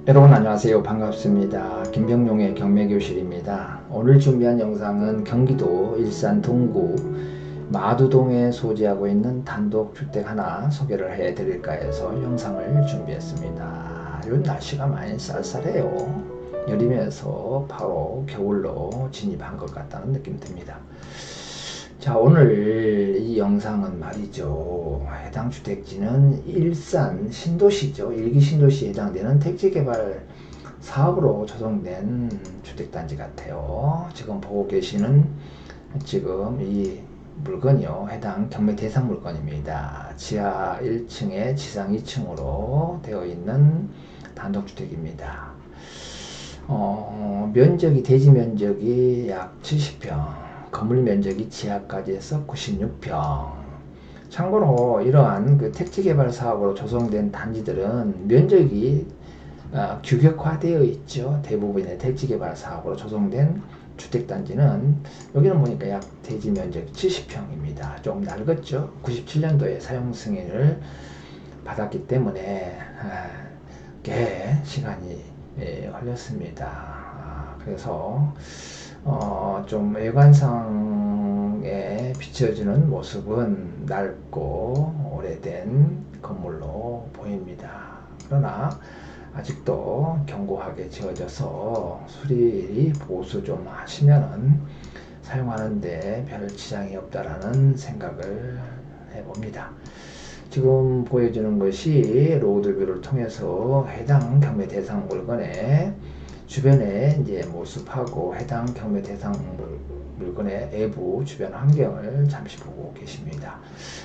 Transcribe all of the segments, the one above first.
여러분 안녕하세요. 반갑습니다. 김병용의 경매교실입니다. 오늘 준비한 영상은 경기도 일산 동구 마두동에 소재하고 있는 단독주택 하나 소개를 해드릴까 해서 영상을 준비했습니다. 요즘 날씨가 많이 쌀쌀해요. 여름에서 바로 겨울로 진입한 것 같다는 느낌이 듭니다. 자, 오늘 이 영상은 말이죠. 해당 주택지는 일산 신도시죠. 일기 신도시에 해당되는 택지개발 사업으로 조성된 주택단지 같아요. 지금 보고 계시는 지금 이 물건이요. 해당 경매 대상 물건입니다. 지하 1층에 지상 2층으로 되어 있는 단독주택입니다. 면적이 대지 면적이 약 70평. 건물 면적이 지하까지 해서 96평. 참고로 이러한 그 택지개발 사업으로 조성된 단지들은 면적이 규격화되어 있죠. 대부분의 택지개발 사업으로 조성된 주택단지는 여기는 보니까 약 대지 면적이 70평입니다. 조금 낡았죠. 97년도에 사용 승인을 받았기 때문에 꽤 시간이 걸렸습니다. 그래서 좀 외관상에 비춰지는 모습은 낡고 오래된 건물로 보입니다. 그러나 아직도 견고하게 지어져서 수리 보수 좀 하시면은 사용하는데 별 지장이 없다라는 생각을 해봅니다. 지금 보여주는 것이 로드뷰를 통해서 해당 경매 대상 물건의 주변의 이제 모습하고 해당 경매 대상 물건의 외부 주변 환경을 잠시 보고 계십니다.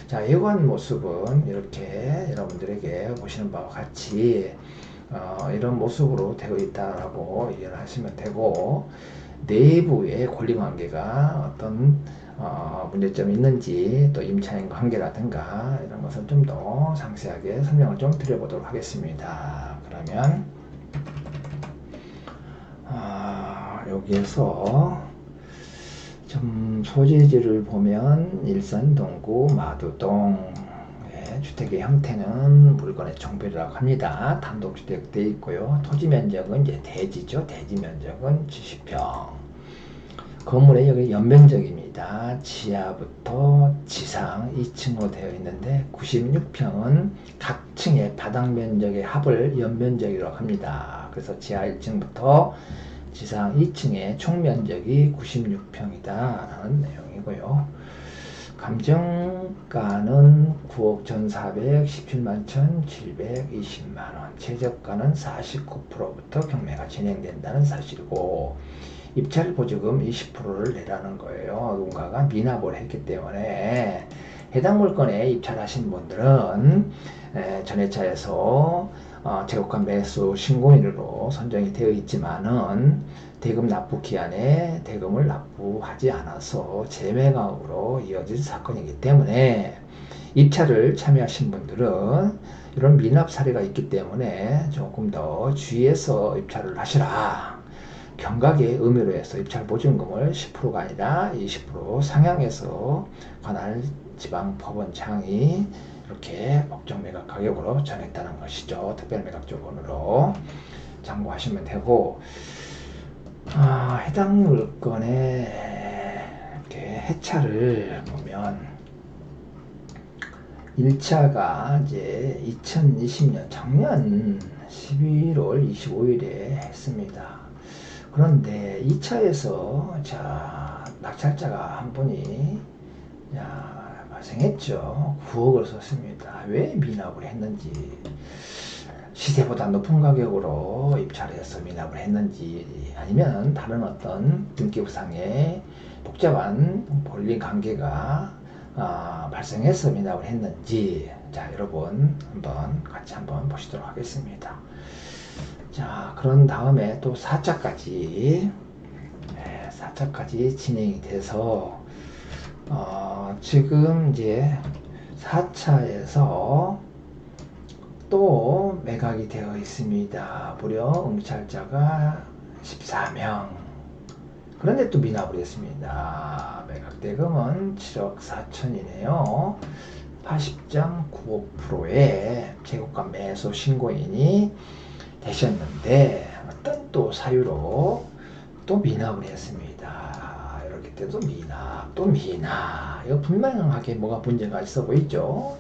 자, 외관 모습은 이렇게 여러분들에게 보시는 바와 같이 이런 모습으로 되어 있다라고 이해를 하시면 되고, 내부의 권리관계가 어떤 문제점이 있는지, 또 임차인 관계라든가 이런 것을 좀 더 상세하게 설명을 좀 드려보도록 하겠습니다. 그러면 여기에서 좀 소재지를 보면 일산 동구 마두동 주택의 형태는 물건의 종별이라고 합니다. 단독주택 되어 있고요. 토지 면적은 이제 대지죠. 대지 면적은 70평. 건물의 여기 연면적입니다. 지하부터 지상 2층으로 되어 있는데 96평은 각 층의 바닥 면적의 합을 연면적이라고 합니다. 그래서 지하 1층부터 지상 2층의 총 면적이 96평이다 라는 내용이고요. 감정가는 9억 1,417만 1,720만원, 최저가는 49%부터 경매가 진행된다는 사실이고, 입찰 보조금 20%를 내라는 거예요. 누군가가 미납을 했기 때문에 해당 물건에 입찰하신 분들은 전회차에서 재고가 매수 신고일로 선정이 되어 있지만은 대금 납부 기한에 대금을 납부하지 않아서 재매각으로 이어질 사건이기 때문에 입찰을 참여하신 분들은 이런 미납 사례가 있기 때문에 조금 더 주의해서 입찰을 하시라. 경각의 의미로 해서 입찰 보증금을 10%가 아니라 20% 상향해서 관할 지방법원장이 이렇게 법정 매각 가격으로 정했다는 것이죠. 특별 매각 조건으로 참고하시면 되고, 해당 물건의 이렇게 해차를 보면 1차가 이제 2020년 작년 11월 25일에 했습니다. 그런데 2차에서 자 낙찰자가 한 분이 발생했죠. 9억을 썼습니다. 왜 미납을 했는지, 시세보다 높은 가격으로 입찰해서 미납을 했는지, 아니면 다른 어떤 등기부상의 복잡한 권리 관계가 발생해서 미납을 했는지, 자 여러분 같이 한번 보시도록 하겠습니다. 자, 그런 다음에 또 4차까지 진행이 돼서 지금 이제 4차에서 또 매각이 되어 있습니다. 무려 응찰자가 14명. 그런데 또 미납을 했습니다. 매각 대금은 7억 4천이네요. 80.95%의 재고가 매수 신고인이 되셨는데 어떤 또 사유로 또 미납을 했습니다. 이렇게 때도 미납, 또 미납. 이거 분명하게 뭐가 문제가 있어 보이죠?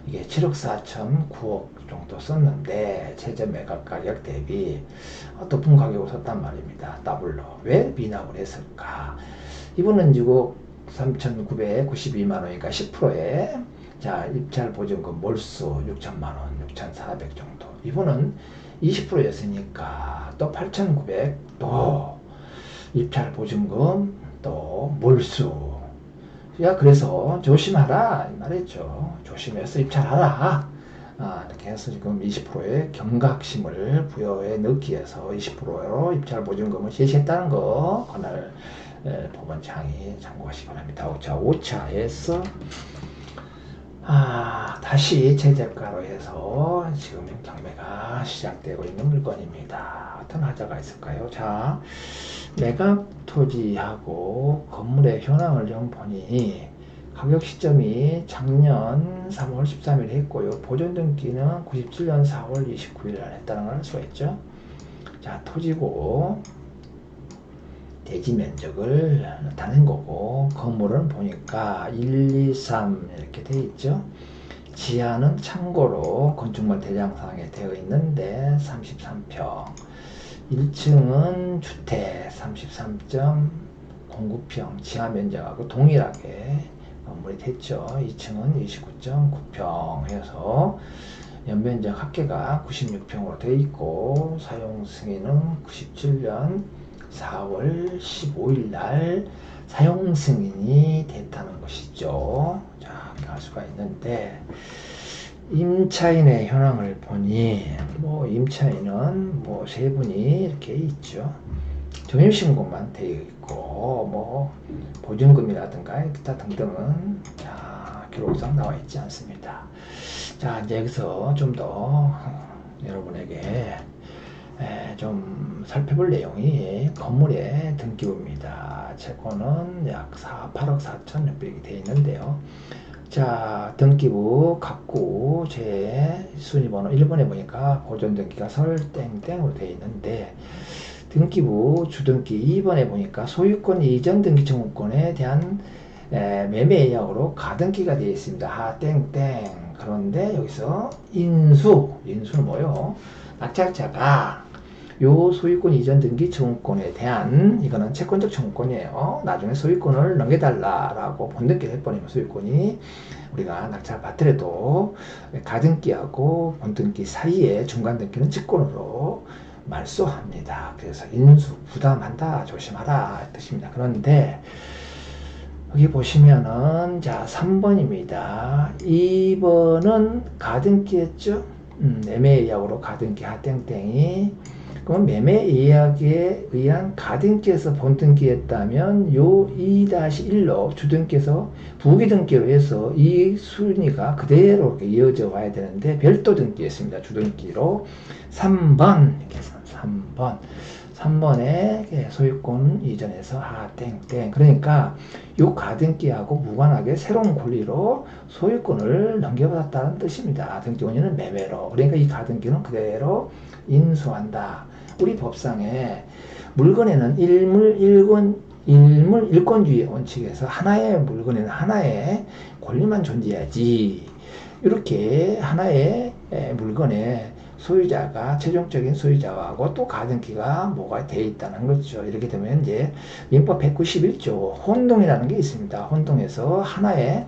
이게 7억 4천 9억 정도 썼는데 최저 매각 가격 대비 높은 가격으로 샀단 말입니다. 더블로. 왜 미납을 했을까? 이분은 지금 3,992만 원이니까 10%에 자 입찰 보증금 몰수 6천만 원, 6,400 정도. 이분은 20%였으니까 또 8,900 또 입찰 보증금 또 몰수. 야 그래서 조심하라 이 말이죠. 조심해서 입찰하라. 이렇게 해서 지금 20%의 경각심을 부여해 넣기 위해서 20%로 입찰 보증금을 제시했다는 거 그날 법원장이 참고하시기 바랍니다. 5차에서 다시 최저가로 해서 지금 경매가 시작되고 있는 물건입니다. 어떤 하자가 있을까요? 자, 매각 토지하고 건물의 현황을 좀 보니 가격 시점이 작년 3월 13일 했고요. 보존 등기는 97년 4월 29일 날 했다는 걸 알 수가 있죠. 자, 토지고 대지 면적을 나타낸 거고 건물은 보니까 1, 2, 3 이렇게 되어 있죠. 지하는 참고로 건축물 대장상에 되어 있는데 33평, 1층은 주택 33.09평, 지하 면적하고 동일하게 건물이 됐죠. 2층은 29.9평 해서 연면적 합계가 96평으로 되어 있고 사용 승인은 97년 4월 15일 날 사용 승인이 됐다는 것이죠. 자, 이렇게 할 수가 있는데 임차인의 현황을 보니 임차인은 세 분이 이렇게 있죠. 전입신고만 되어 있고 보증금이라든가 기타 등등은 기록상 나와 있지 않습니다. 자, 이제 여기서 좀 더 여러분에게 좀 살펴볼 내용이 건물의 등기부입니다. 채권은 약 8억 4,600이 되어 있는데요. 자, 등기부 각구 제 순위번호 1번에 보니까 보존 등기가 설땡땡으로 되어 있는데 등기부 주등기 2번에 보니까 소유권 이전 등기 청구권에 대한 매매 예약으로 가등기가 되어 있습니다. 하땡땡. 그런데 여기서 인수는 뭐요? 낙찰자가 요 소유권 이전 등기 청구권에 대한 이거는 채권적 청구권이에요. 나중에 소유권을 넘겨달라라고 본등기를 해버리면 소유권이 우리가 낙찰 받더라도 가등기하고 본등기 사이에 중간 등기는 직권으로 말소합니다. 그래서 인수 부담한다 조심하라 뜻입니다. 그런데 여기 보시면은 자 3번입니다. 2번은 가등기였죠. 매매 예약으로 가등기 하땡땡이 그럼 매매 예약에 의한 가등기에서 본등기했다면 요 2-1로 주등기에서 부기등기로 해서 이 순위가 그대로 이어져 와야 되는데 별도 등기했습니다. 주등기로 3번 이렇게 해서 3번에 소유권 이전에서 땡땡 그러니까 요 가등기하고 무관하게 새로운 권리로 소유권을 넘겨받았다는 뜻입니다. 등기 원인은 매매로. 그러니까 이 가등기는 그대로 인수한다. 우리 법상에 물건에는 일권주의 원칙에서 하나의 물건에는 하나의 권리만 존재하지 이렇게 하나의 물건에 소유자가 최종적인 소유자하고 또 가등기가 뭐가 돼 있다는 거죠. 이렇게 되면 이제 민법 191조 혼동이라는 게 있습니다. 혼동에서 하나의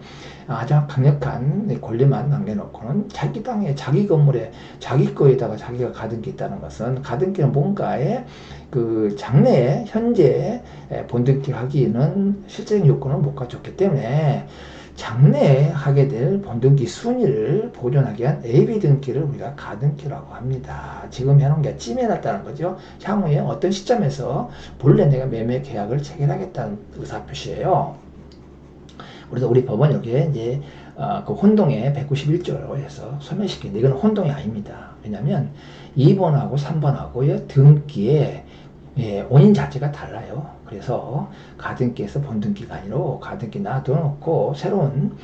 아주 강력한 권리만 남겨놓고는 자기 땅에 자기 건물에 자기 거에다가 자기가 가등기 있다는 것은 가등기는 뭔가에 그 장래에 현재 본등기 하기는 실제적인 요건을 못 갖췄기 때문에 장래에 하게 될 본등기 순위를 보존하기 위한 AB 등기를 우리가 가등기라고 합니다. 지금 해놓은 게 찜해놨다는 거죠. 향후에 어떤 시점에서 본래 내가 매매 계약을 체결하겠다는 의사표시예요. 그래서 우리 법원 여기에 이제 그 혼동의 191조라고 해서 소멸시키는데 이건 혼동이 아닙니다. 왜냐하면 2번하고 3번하고의 등기의 원인 자체가 달라요. 그래서 가등기에서 본등기가 아니라 가등기 놔둬놓고 새로운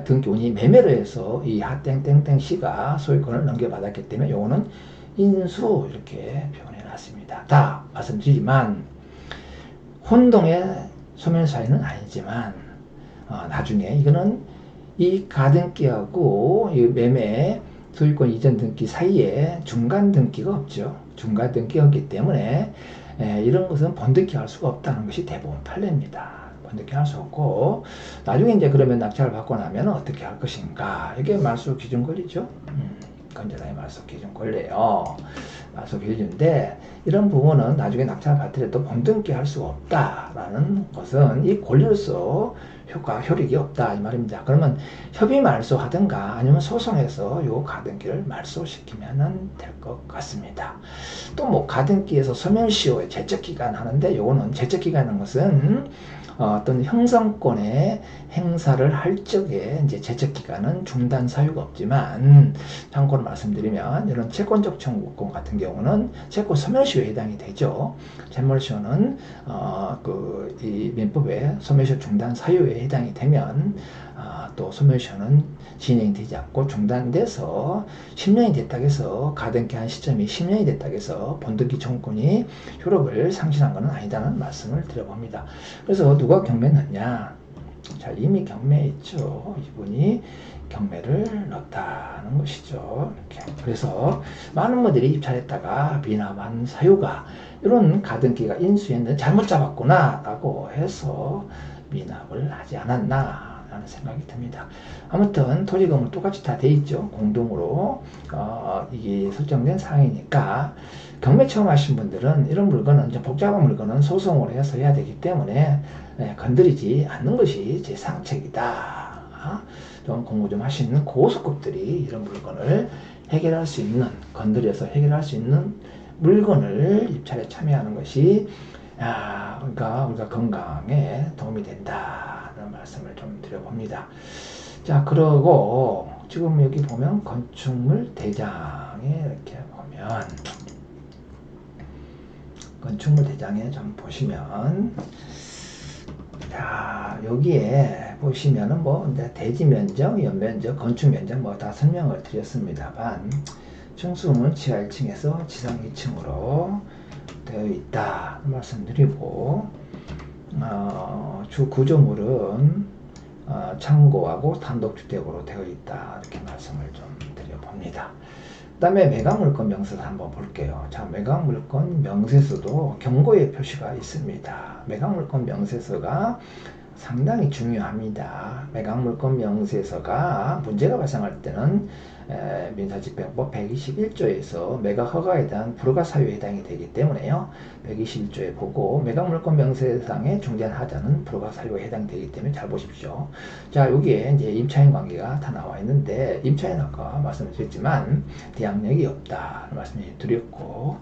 등기 원인이 매매로 해서 이 하땡땡땡 씨가 소유권을 넘겨받았기 때문에 요거는 인수 이렇게 표현해 놨습니다. 다 말씀드리지만 혼동의 소멸사유는 아니지만 나중에 이거는 이 가등기하고 이 매매 소유권 이전 등기 사이에 중간 등기가 없죠. 중간 등기가 없기 때문에 이런 것은 번득기할 수가 없다는 것이 대부분 판례입니다. 번득기할 수 없고 나중에 이제 그러면 낙찰을 받고 나면 어떻게 할 것인가 이게 말소 기준 권리죠. 건전하게 말소 기준 권리예요. 말소 기준인데 이런 부분은 나중에 낙찰을 받더라도 번득기 할 수가 없다라는 것은 이 권리로서 효력이 없다 이 말입니다. 그러면 협의 말소하든가 아니면 소송해서 요 가등기를 말소시키면 될 것 같습니다. 또 뭐 가등기에서 소멸시효의 제척기간 하는데 요거는 제척기간인 것은 어떤 형성권의 행사를 할 적에 이제 제척기간은 중단 사유가 없지만 참고로 말씀드리면 이런 채권적 청구권 같은 경우는 채권 소멸시효에 해당이 되죠. 채물시효는 이 민법의 소멸시효 중단 사유에 해당이 되면 또 소멸시효는 진행이 되지 않고 중단돼서 10년이 됐다고 해서 가등기한 시점이 10년이 됐다고 해서 번득기 청구권이 효력을 상실한 것은 아니다는 말씀을 드려봅니다. 그래서 누가 경매했느냐? 자, 이미 경매했죠. 이분이 경매를 넣었다는 것이죠. 이렇게. 그래서 많은 분들이 입찰했다가 미납한 사유가 이런 가등기가 인수했는데 잘못 잡았구나 라고 해서 미납을 하지 않았나 라는 생각이 듭니다. 아무튼 토지금은 똑같이 다 돼 있죠. 공동으로 이게 설정된 사항이니까 경매 처음 하신 분들은 이런 물건은 좀 복잡한 물건은 소송으로 해서 해야 되기 때문에 건드리지 않는 것이 제 상책이다. 좀 공부 좀 하시는 고수급들이 이런 물건을 해결할 수 있는 건드려서 해결할 수 있는 물건을 입찰에 참여하는 것이 그러니까 우리가 건강에 도움이 된다는 말씀을 좀 드려봅니다. 자, 그러고 지금 여기 보면 건축물 대장에 이렇게 보면 건축물 대장에 좀 보시면 자, 여기에 보시면은 뭐 대지 면적, 연면적, 건축 면적 뭐 다 설명을 드렸습니다만 층수는 지하 1층에서 지상 2층으로 되어 있다 말씀드리고 주 구조물은 창고하고 단독주택으로 되어 있다 이렇게 말씀을 좀 드려봅니다. 그 다음에 매각물건 명세서 한번 볼게요. 자, 매각물건 명세서도 경고의 표시가 있습니다. 매각물건 명세서가 상당히 중요합니다. 매각물건 명세서가 문제가 발생할 때는 민사집행법 121조에서 매각 허가에 대한 불허가 사유에 해당이 되기 때문에요. 121조에 보고 매각물건 명세상의 중재한 하자는 불허가 사유에 해당되기 때문에 잘 보십시오. 자, 여기에 이제 임차인 관계가 다 나와 있는데 임차인 아까 말씀드렸지만 대항력이 없다 말씀을 드렸고,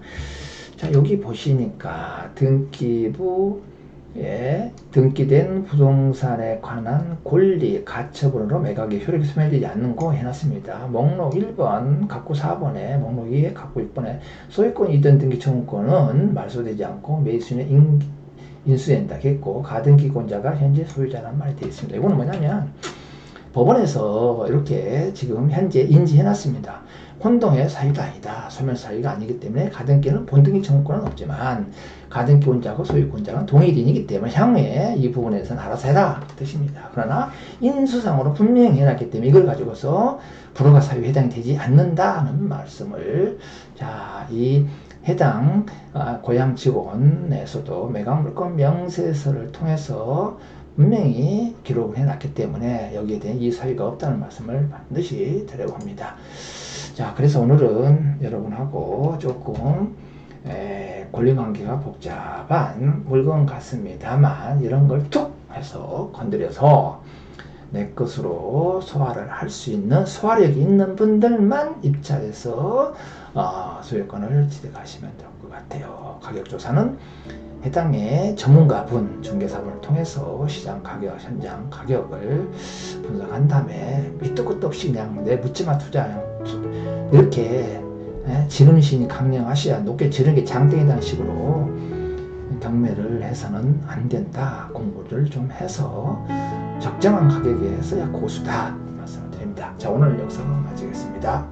자, 여기 보시니까 등기부 등기된 부동산에 관한 권리 가처분으로 매각이 효력이 소멸되지 않는 거 해놨습니다. 목록 1번, 각구 4번에 목록 2에 각구 6번에 소유권 이전 등기 청구권은 말소되지 않고 매수인은 인수된다 했고 가등기권자가 현재 소유자라는 말이 되어 있습니다. 이거는 뭐냐면 법원에서 이렇게 지금 현재 인지해놨습니다. 혼동의 사유가 아니다. 소멸 사유가 아니기 때문에 가등기는 본등기 청구권은 없지만 가등기권자하고 소유권자는 동일인이기 때문에 향후에 이 부분에서는 알아서 해라 뜻입니다. 그러나 인수상으로 분명히 해놨기 때문에 이걸 가지고서 불허가 사유에 해당이 되지 않는다는 말씀을 이 해당 고향 직원에서도 매각물건 명세서를 통해서 분명히 기록을 해놨기 때문에 여기에 대한 이 사유가 없다는 말씀을 반드시 드려봅니다. 자, 그래서 오늘은 여러분하고 조금 권리관계가 복잡한 물건 같습니다만 이런 걸 툭 해서 건드려서 내 것으로 소화를 할 수 있는 소화력이 있는 분들만 입찰해서 소유권을 취득하시면 될 것 같아요. 가격조사는 해당의 전문가분, 중개사분을 통해서 시장 가격, 현장 가격을 분석한 다음에 밑도 끝도 없이 그냥 내 묻지마 투자 이렇게 지름신이 강령하셔야 높게 지른 게 장땡이라는 식으로 경매를 해서는 안 된다. 공부를 좀 해서 적정한 가격에 써야 고수다 말씀을 드립니다. 자, 오늘 영상은 마치겠습니다.